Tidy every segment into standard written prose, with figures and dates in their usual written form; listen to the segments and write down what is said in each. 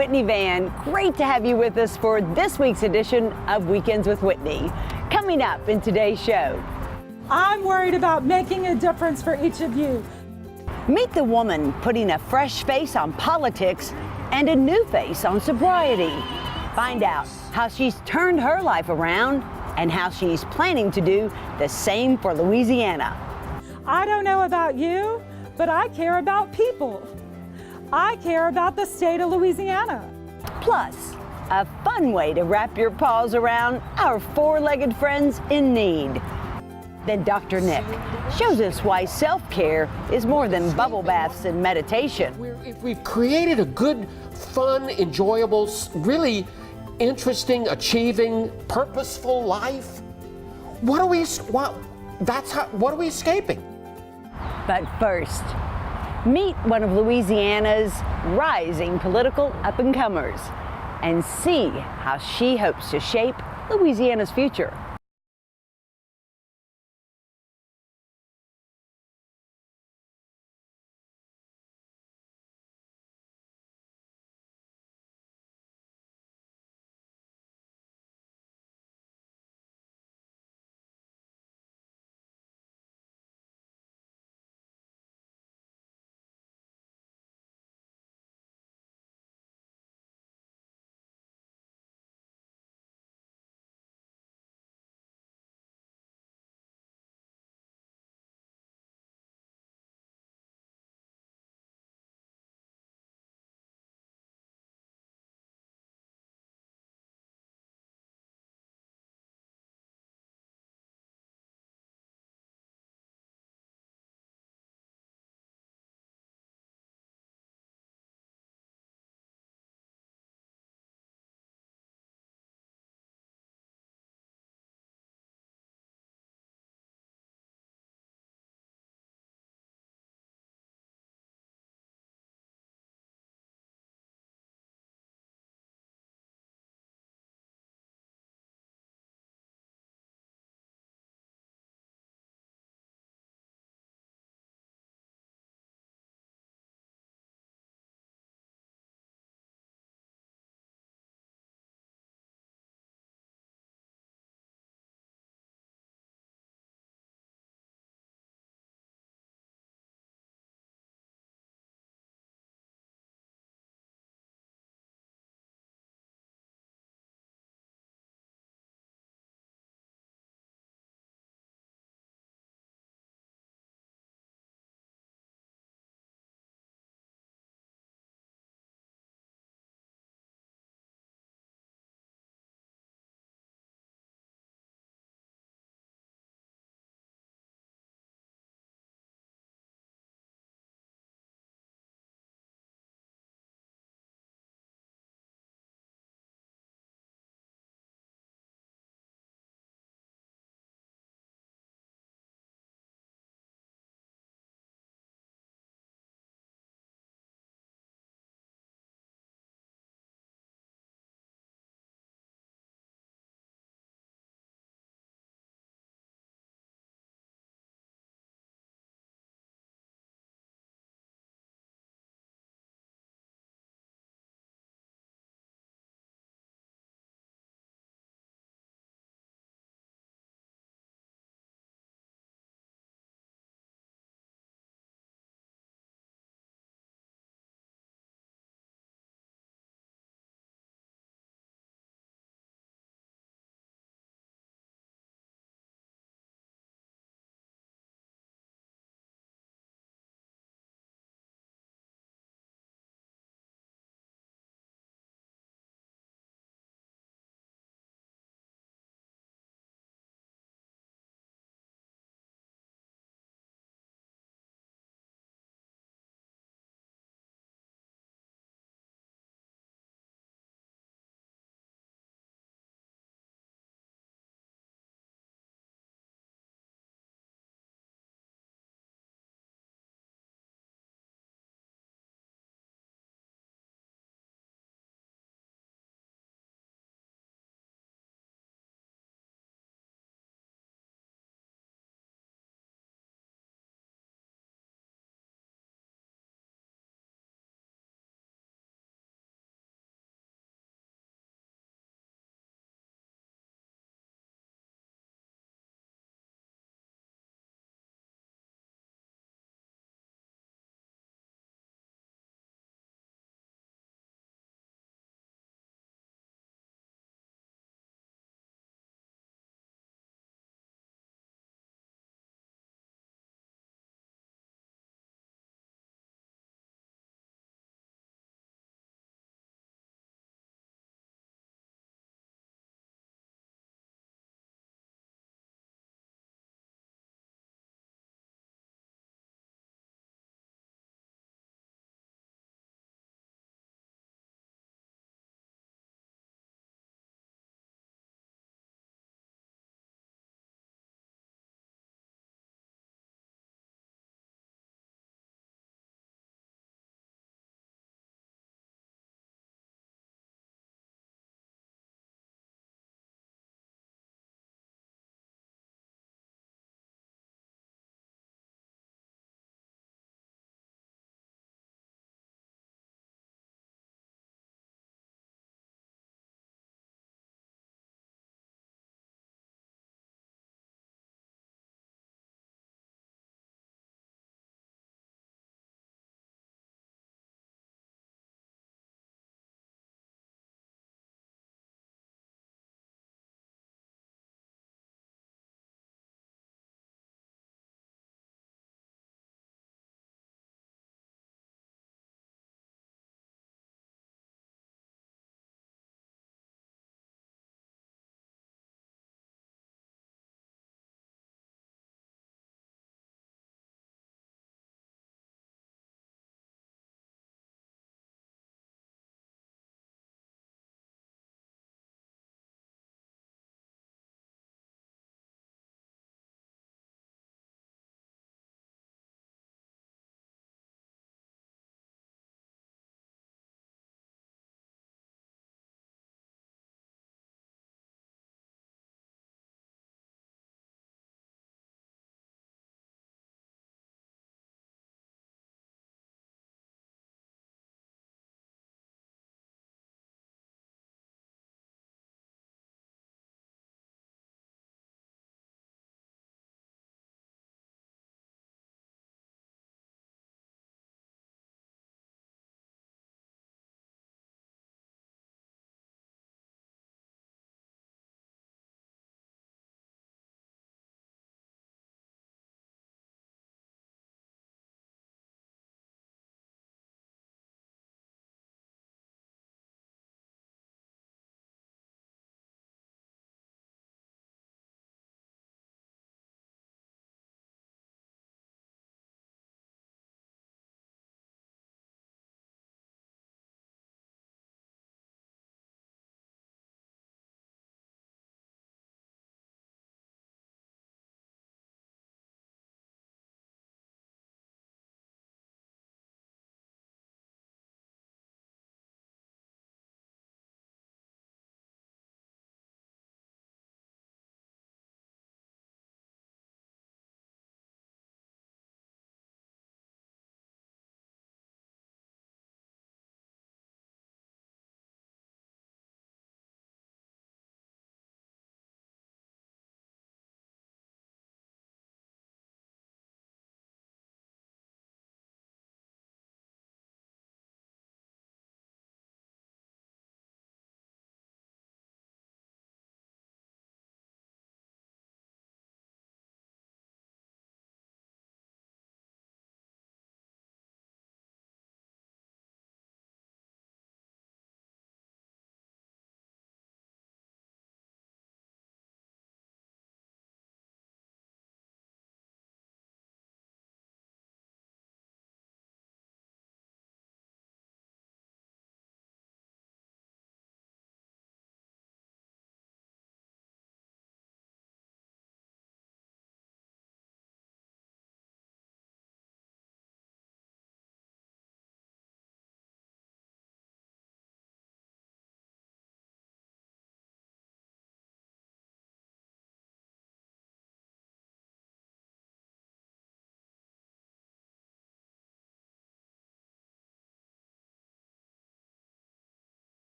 Whitney Van. Great to have you with us for this week's edition of Weekends with Whitney. Coming up in today's show, I'm worried about making a difference for each of you. meet the woman putting a fresh face on politics and a new face on sobriety. Find out how she's turned her life around and how she's planning to do the same for Louisiana. I don't know about you, but I care about people. I care about the state of Louisiana. Plus, a fun way to wrap your paws around our four-legged friends in need. Then Dr. Nick shows us why self-care is more than bubble baths and meditation. If we've created a good, fun, enjoyable, really interesting, achieving, purposeful life, what are we escaping? But first, meet one of Louisiana's rising political up-and-comers and see how she hopes to shape Louisiana's future.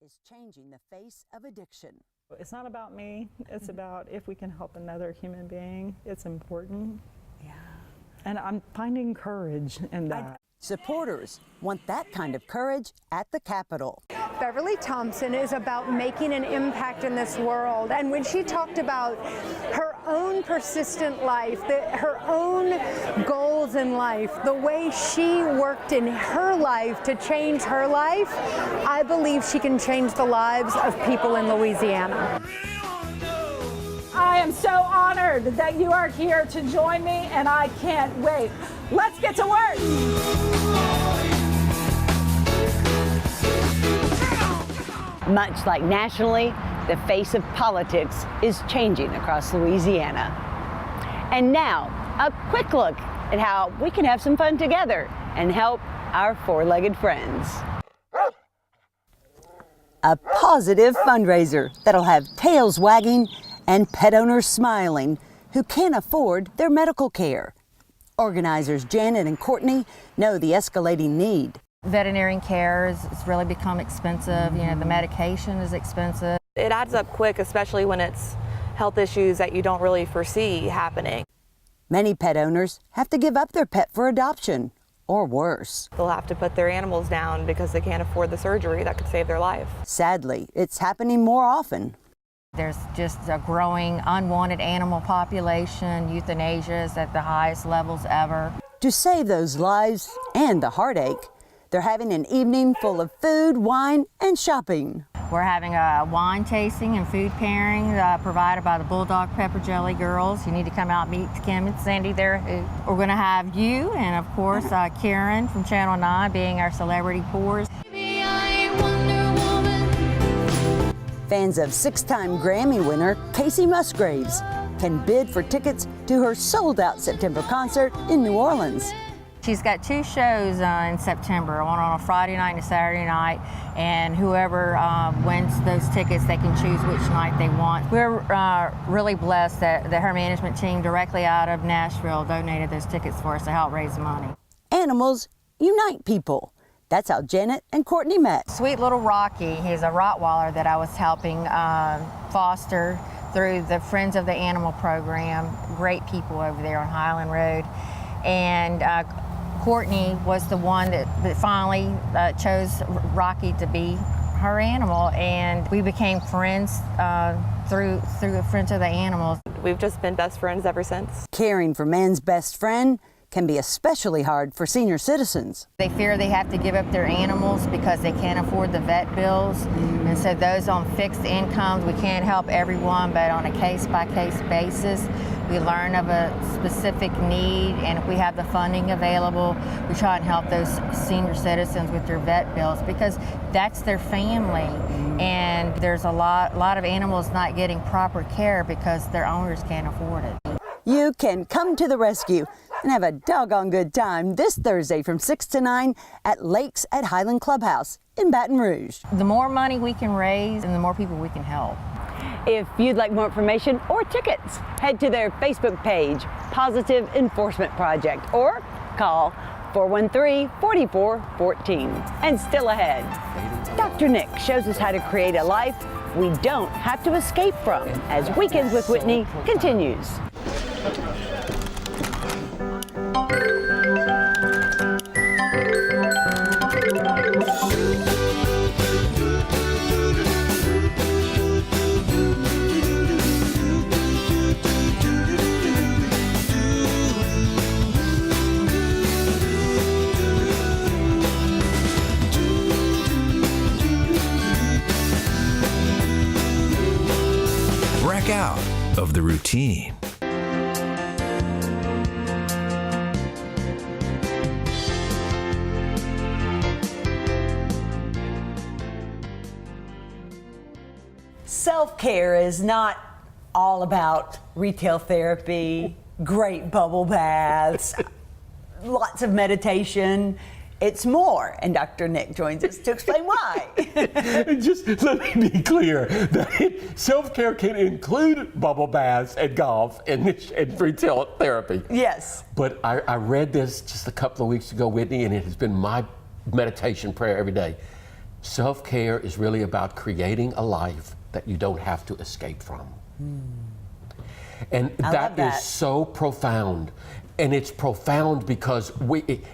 is changing the face of addiction. It's not about me. It's about if we can help another human being. It's important. Yeah. And I'm finding courage in that. Supporters want that kind of courage at the Capitol. Beverly Thompson is about making an impact in this world. And when she talked about her own persistent life, her own goals in life, the way she worked in her life to change her life, I believe she can change the lives of people in Louisiana. I am so honored that you are here to join me, and I can't wait. Let's get to work. Much like nationally, the face of politics is changing across Louisiana. And now, a quick look at how we can have some fun together and help our four-legged friends. A positive fundraiser that'll have tails wagging and pet owners smiling who can't afford their medical care. Organizers Janet and Courtney know the escalating need. Veterinarian care has really become expensive. You know, the medication is expensive. It adds up quick, especially when it's health issues that you don't really foresee happening. Many pet owners have to give up their pet for adoption, or worse. They'll have to put their animals down because they can't afford the surgery that could save their life. Sadly, it's happening more often. There's just a growing unwanted animal population. Euthanasia is at the highest levels ever. To save those lives and the heartache, they're having an evening full of food, wine, and shopping. We're having a wine tasting and food pairing provided by the Bulldog Pepper Jelly Girls. You need to come out and meet Kim and Cindy there. We're going to have you and, of course, Karen from Channel 9 being our celebrity pours. Fans of six-time Grammy winner Casey Musgraves can bid for tickets to her sold-out September concert in New Orleans. She's got two shows in September, one on a Friday night and a Saturday night, and whoever wins those tickets, they can choose which night they want. We're really blessed that her management team directly out of Nashville donated those tickets for us to help raise money. Animals unite people. That's how Janet and Courtney met. Sweet little Rocky, he's a Rottweiler that I was helping foster through the Friends of the Animal program. Great people over there on Highland Road. And Courtney was the one that finally chose Rocky to be her animal, and we became friends through Friends of the Animals. We've just been best friends ever since. Caring for man's best friend can be especially hard for senior citizens. They fear they have to give up their animals because they can't afford the vet bills. And so those on fixed incomes, we can't help everyone, but on a case-by-case basis, we learn of a specific need, and if we have the funding available, we try and help those senior citizens with their vet bills because that's their family. And there's a lot of animals not getting proper care because their owners can't afford it. You can come to the rescue and have a doggone good time this Thursday from 6 to 9 at Lakes at Highland Clubhouse in Baton Rouge. The more money we can raise and the more people we can help. If you'd like more information or tickets, head to their Facebook page, Positive Enforcement Project, or call 413-4414. And still ahead, Dr. Nick shows us how to create a life we don't have to escape from as Weekends with Whitney continues. Break out of the routine. Self-care is not all about retail therapy, great bubble baths, lots of meditation. It's more, and Dr. Nick joins us to explain why. Just let me be clear that self-care can include bubble baths and golf and retail therapy. Yes. But I read this just a couple of weeks ago, Whitney, and it has been my meditation prayer every day. Self-care is really about creating a life that you don't have to escape from. And that is so profound. And it's profound because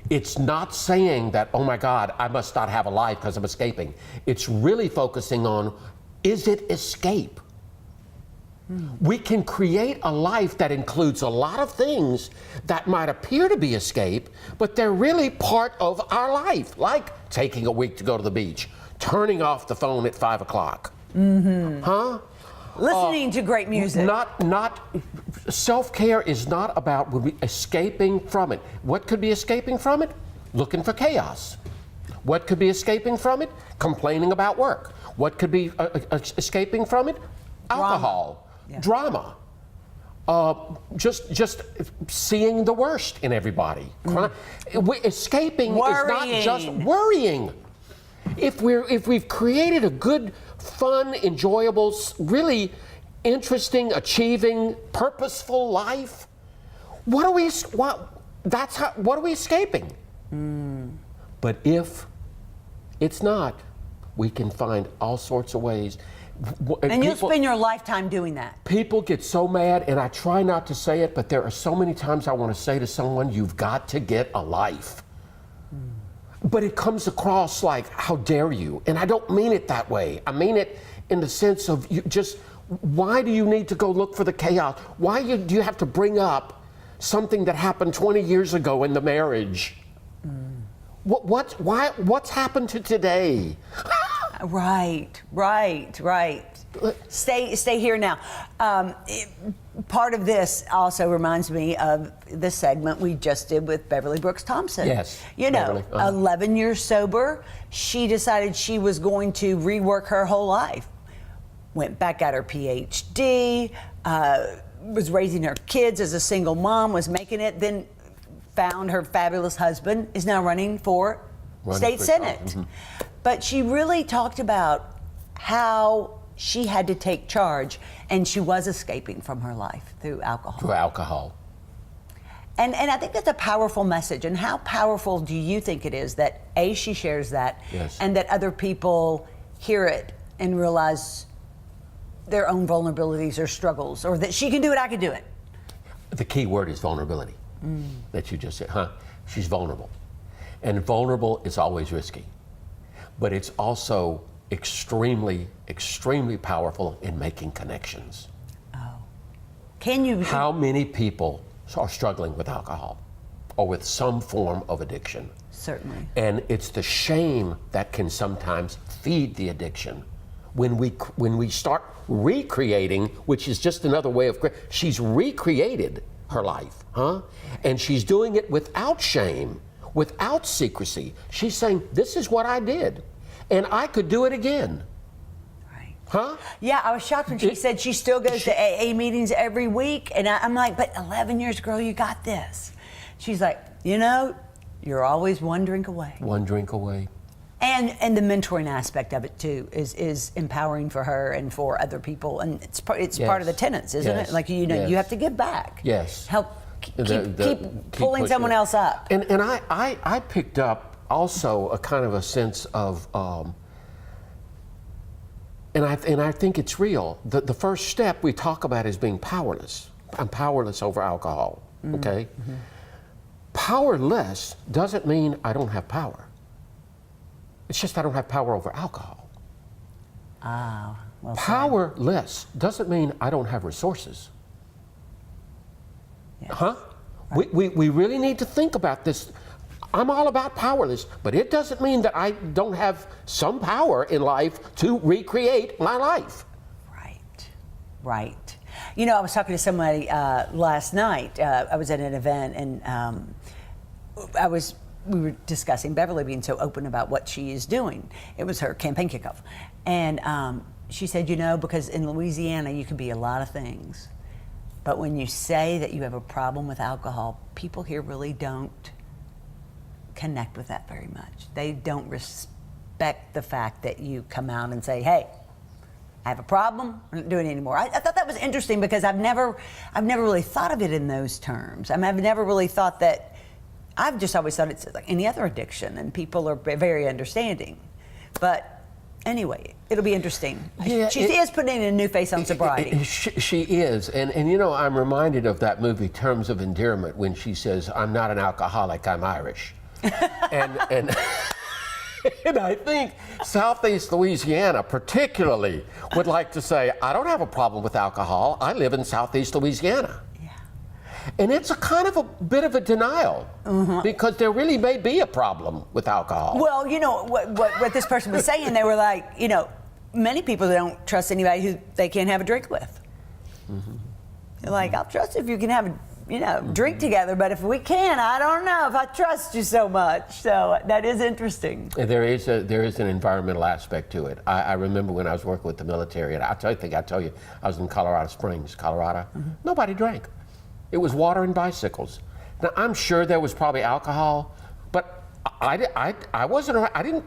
it's not saying that, oh my God, I must not have a life because I'm escaping. It's really focusing on, is it escape? We can create a life that includes a lot of things that might appear to be escape, but they're really part of our life, like taking a week to go to the beach, turning off the phone at 5 o'clock. Huh? Listening to great music. Self-care is not about escaping from it. What could be escaping from it? Looking for chaos. What could be escaping from it? Complaining about work. What could be escaping from it? Alcohol. Drama. Just seeing the worst in everybody. Escaping is not just worrying. If we've created a good, fun, enjoyable, really interesting, achieving, purposeful life, what are we escaping? But if it's not, we can find all sorts of ways. And you'll spend your lifetime doing that. People get so mad, and I try not to say it, but there are so many times I want to say to someone, you've got to get a life. But it comes across like, how dare you? And I don't mean it that way. I mean it in the sense of, why do you need to go look for the chaos? Why do you have to bring up something that happened 20 years ago in the marriage? What's happened to today? Right. Stay here now. Part of this also reminds me of the segment we just did with Beverly Brooks Thompson. Yes. 11 years sober, she decided she was going to rework her whole life. Went back, got her PhD, was raising her kids as a single mom, was making it, then found her fabulous husband, is now running for state senate. But she really talked about how she had to take charge, and she was escaping from her life through alcohol. And I think that's a powerful message. And how powerful do you think it is that, A, she shares that, and that other people hear it and realize their own vulnerabilities or struggles, or that she can do it, I can do it? The key word is vulnerability, that you just said, She's vulnerable. And vulnerable is always risky. But it's also extremely, extremely powerful in making connections. How many people are struggling with alcohol or with some form of addiction? Certainly. And it's the shame that can sometimes feed the addiction. When we start recreating, which is just another way of, she's recreated her life, and she's doing it without shame, without secrecy. She's saying, this is what I did, and I could do it again. Right. Yeah, I was shocked when she said she still goes to AA meetings every week, and I'm like, but 11 years, girl, you got this. She's like, you're always one drink away. One drink away. And the mentoring aspect of it too is empowering for her and for other people, and it's part of the tenets, isn't it? Like you have to give back. Yes. Help keep pulling someone else up. And I picked up also a kind of a sense of, and I think it's real. The first step we talk about is being powerless. I'm powerless over alcohol. Okay. Powerless doesn't mean I don't have power. It's just I don't have power over alcohol. Well powerless doesn't mean I don't have resources. Yes. Right. We really need to think about this. I'm all about powerless, but it doesn't mean that I don't have some power in life to recreate my life. Right. I was talking to somebody last night. I was at an event, and we were discussing Beverly being so open about what she is doing. It was her campaign kickoff. And she said, because in Louisiana you can be a lot of things, but when you say that you have a problem with alcohol, people here really don't connect with that very much. They don't respect the fact that you come out and say, hey, I have a problem, I'm not doing it anymore. I thought that was interesting because I've never really thought of it in those terms. I've never really thought that. I've just always thought it's like any other addiction, and people are very understanding. But Anyway, it'll be interesting. Yeah, she is putting a new face on sobriety. She is. And you know, I'm reminded of that movie, Terms of Endearment, when she says, I'm not an alcoholic, I'm Irish. and And I think Southeast Louisiana particularly would like to say, I don't have a problem with alcohol. I live in Southeast Louisiana. Yeah. And it's a kind of a bit of a denial because there really may be a problem with alcohol. Well, you know, what this person was saying, they were like, you know, many people don't trust anybody who they can't have a drink with. They're like, I'll trust if you can have a drink together, but if we can, I don't know if I trust you so much. So that is interesting. There is an environmental aspect to it. I remember when I was working with the military, and I think I told you, I was in Colorado Springs, Colorado. Nobody drank. It was water and bicycles. Now, I'm sure there was probably alcohol, but I didn't.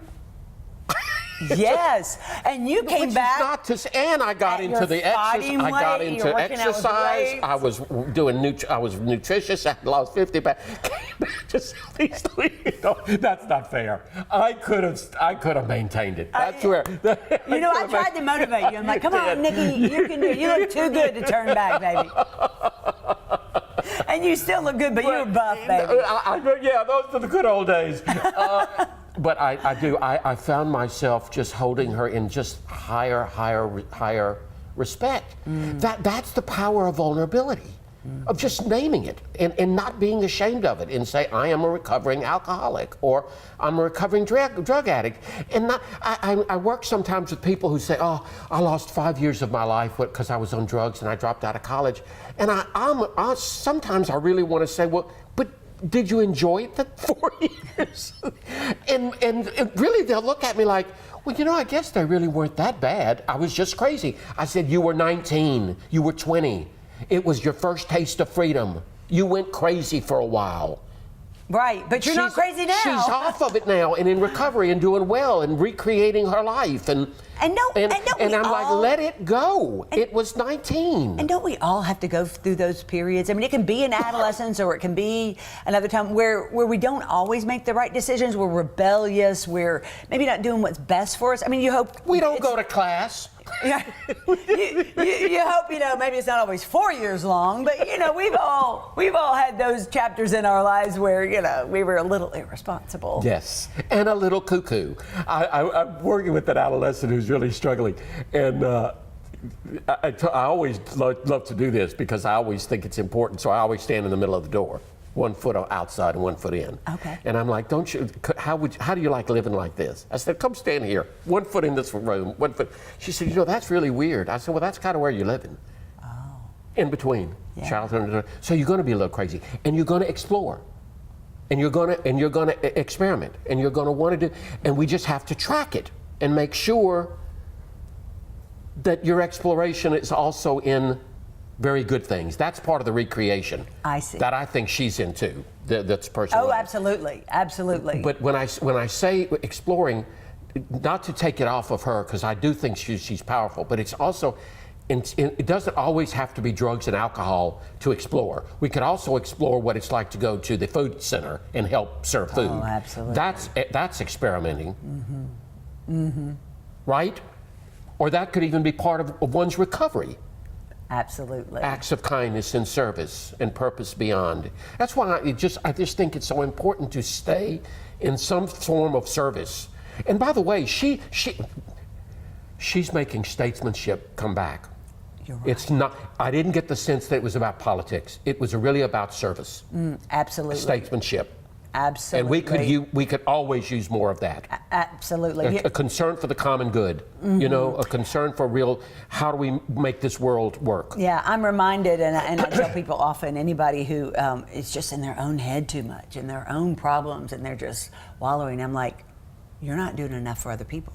Yes, and you came back. Not to, and I got into the exercise. I got into exercise. I was doing. I was nutritious. I lost 50 pounds. Came back to Southeast Louisiana. That's not fair. I could have maintained it. That's where. You know, I tried to motivate you. I'm like, come on, Nikki, you can do it. You look too good to turn back, baby. And you still look good, but you're buff, baby. Yeah, those are the good old days. But I found myself just holding her in just higher respect. That's the power of vulnerability, of just naming it and not being ashamed of it and say, I am a recovering alcoholic or I'm a recovering drug addict. And I work sometimes with people who say, oh, I lost 5 years of my life because I was on drugs and I dropped out of college. And sometimes I really want to say, well, but did you enjoy the 4 years? and really, they'll look at me like, well, you know, I guess they really weren't that bad. I was just crazy. I said, you were 19, you were 20. It was your first taste of freedom. You went crazy for a while. Right, but you're not crazy now. She's off of it now and in recovery and doing well and recreating her life. And I'm like, let it go. It was 19. And don't we all have to go through those periods? I mean, it can be an adolescence or it can be another time where we don't always make the right decisions. We're rebellious. We're maybe not doing what's best for us. I mean, you hope we don't go to class. Yeah, you hope, maybe it's not always 4 years long, but we've all had those chapters in our lives where we were a little irresponsible. Yes, and a little cuckoo. I'm working with an adolescent who's really struggling, and I always love to do this because I always think it's important. So I always stand in the middle of the door, 1 foot outside and 1 foot in. Okay. And I'm like, how do you like living like this? I said, come stand here, 1 foot in this room, 1 foot. She said, that's really weird. I said, well, that's kind of where you're living. Oh. In between childhood and adulthood. So you're going to be a little crazy, and you're going to explore, and you're going to experiment, and you're going to want to do, and we just have to track it and make sure that your exploration is also in very good things. That's part of the recreation. I see. That I think she's into. That's personal. Oh, absolutely, absolutely. But when I say exploring, not to take it off of her, because I do think she's powerful, but it's also, it doesn't always have to be drugs and alcohol to explore. We could also explore what it's like to go to the food center and help serve food. Oh, absolutely. That's experimenting. Right? Or that could even be part of one's recovery. Absolutely. Acts of kindness and service and purpose beyond. That's why I just think it's so important to stay in some form of service. And by the way, she's making statesmanship come back. You're right. It's not. I didn't get the sense that it was about politics. It was really about service. Absolutely. Statesmanship. Absolutely. And we could always use more of that. Absolutely. A concern for the common good, a concern for real, how do we make this world work? Yeah, I'm reminded, and I tell people often, anybody who is just in their own head too much, in their own problems, and they're just wallowing, I'm like, you're not doing enough for other people.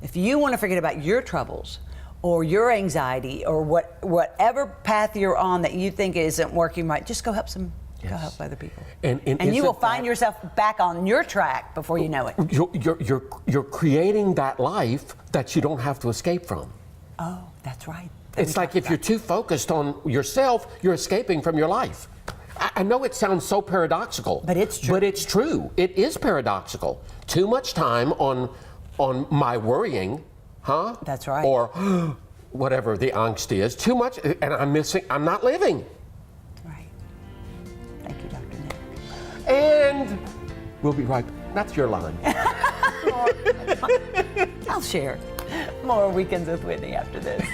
If you want to forget about your troubles, or your anxiety, or whatever path you're on that you think isn't working right, just go help some. Go help other people, and you will find yourself back on your track before you know it. You're creating that life that you don't have to escape from. Oh, that's right. It's like if you're too focused on yourself, you're escaping from your life. I know it sounds so paradoxical, but it's true. But it's true. It is paradoxical. Too much time on on my worrying, huh? That's right. Or whatever the angst is. Too much, and I'm not living. Right. Thank you, Dr. Nick. And we'll be right back. That's your line. I'll share. More Weekends with Whitney after this.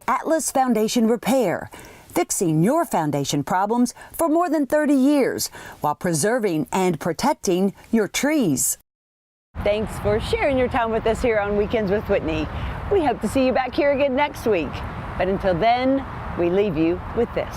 Atlas Foundation Repair, fixing your foundation problems for more than 30 years while preserving and protecting your trees. Thanks for sharing your time with us here on Weekends with Whitney. We hope to see you back here again next week. But until then, we leave you with this.